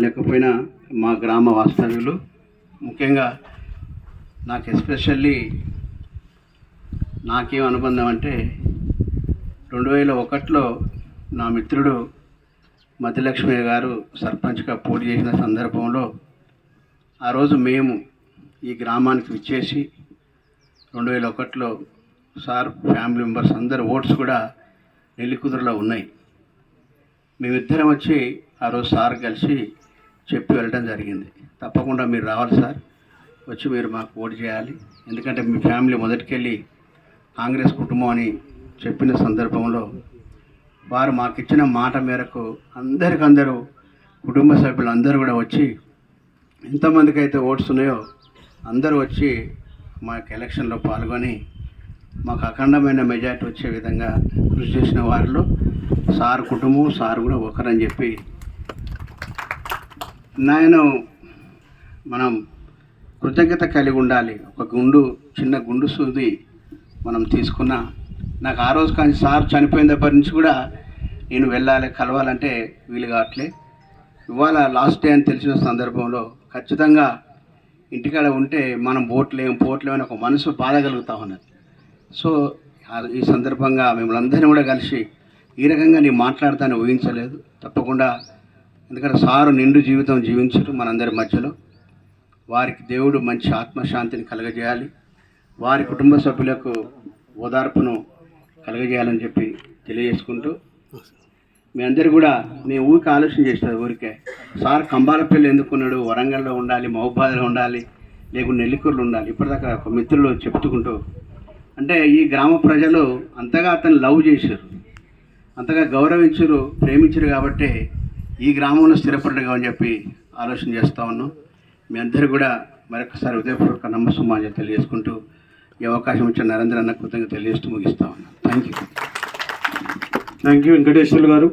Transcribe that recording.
లేకపోయినా మా గ్రామ వాస్తవ్యులు ముఖ్యంగా నాకు ఎస్పెషల్లీ నాకేం అనుబంధం అంటే 2001లో నా మిత్రుడు మధ్యలక్ష్మి గారు సర్పంచ్గా పోటీ చేసిన సందర్భంలో ఆ రోజు మేము ఈ గ్రామానికి విచ్చేసి 2001లో సార్ ఫ్యామిలీ మెంబర్స్ అందరు ఓట్స్ కూడా నెల్లికుదురులో ఉన్నాయి. మేమిద్దరం వచ్చి ఆ రోజు సార్ కలిసి చెప్పి వెళ్ళడం జరిగింది. తప్పకుండా మీరు రావాలి సార్, వచ్చి మీరు మాకు ఓటు చేయాలి, ఎందుకంటే మీ ఫ్యామిలీ మొదటికెళ్ళి కాంగ్రెస్ కుటుంబం అని చెప్పిన సందర్భంలో వారు మాకు ఇచ్చిన మాట మేరకు అందరికందరూ కుటుంబ సభ్యులు అందరూ కూడా వచ్చి ఎంతమందికి అయితే ఓట్స్ ఉన్నాయో అందరూ వచ్చి మాకు ఎలక్షన్లో పాల్గొని మాకు అఖండమైన మెజార్టీ వచ్చే విధంగా కృషి చేసిన వారిలో సార్ కుటుంబం సార్ కూడా ఒకరని చెప్పి నేను మనం కృతజ్ఞత కలిగి ఉండాలి. ఒక చిన్న గుండు సూది మనం తీసుకున్న నాకు ఆ రోజు కానీ సార్ చనిపోయిన దగ్గర నుంచి కూడా నేను వెళ్ళాలి కలవాలంటే వీలు కావట్లే. ఇవాళ లాస్ట్ డే అని తెలిసిన సందర్భంలో ఖచ్చితంగా ఇంటికాడ ఉంటే మనం పోట్లేమని ఒక మనసు బాధ కలుగుతూ ఉన్నది. సో ఈ సందర్భంగా మిమ్మల్ని అందరినీ కూడా కలిసి ఈ రకంగా నేను మాట్లాడతాను ఊహించలేదు. తప్పకుండా ఎందుకంటే సారు నిండు జీవితం జీవించరు మనందరి మధ్యలో. వారికి దేవుడు మంచి ఆత్మశాంతిని కలగజేయాలి, వారి కుటుంబ సభ్యులకు ఓదార్పును కలగజేయాలని చెప్పి తెలియజేసుకుంటూ మీ అందరు కూడా నేను ఊరికి ఆలోచన చేస్తుంది ఊరికే సార్ కంబాలపల్లి ఎందుకున్నాడు, వరంగల్లో ఉండాలి, మహబూబాద్లో ఉండాలి, లేకుంటే నెల్లికూరులో ఉండాలి. ఇప్పటిదాకా ఒక మిత్రులు చెప్పుకుంటూ అంటే ఈ గ్రామ ప్రజలు అంతగా అతను లవ్ చేశారు, అంతగా గౌరవించరు, ప్రేమించరు కాబట్టి ఈ గ్రామంలో స్థిరపడ్డగా అని చెప్పి ఆలోచన చేస్తూ ఉన్నాం. మీ అందరూ కూడా మరొకసారి హృదయపూర్వక నమస్సుమాంజలి తెలియజేసుకుంటూ ఈ అవకాశం ఇచ్చిన నరేంద్ర అన్న కృతజ్ఞత తెలియజేస్తూ ముగిస్తా ఉన్నాను. థ్యాంక్ యూ వెంకటేశ్వర్లు గారు.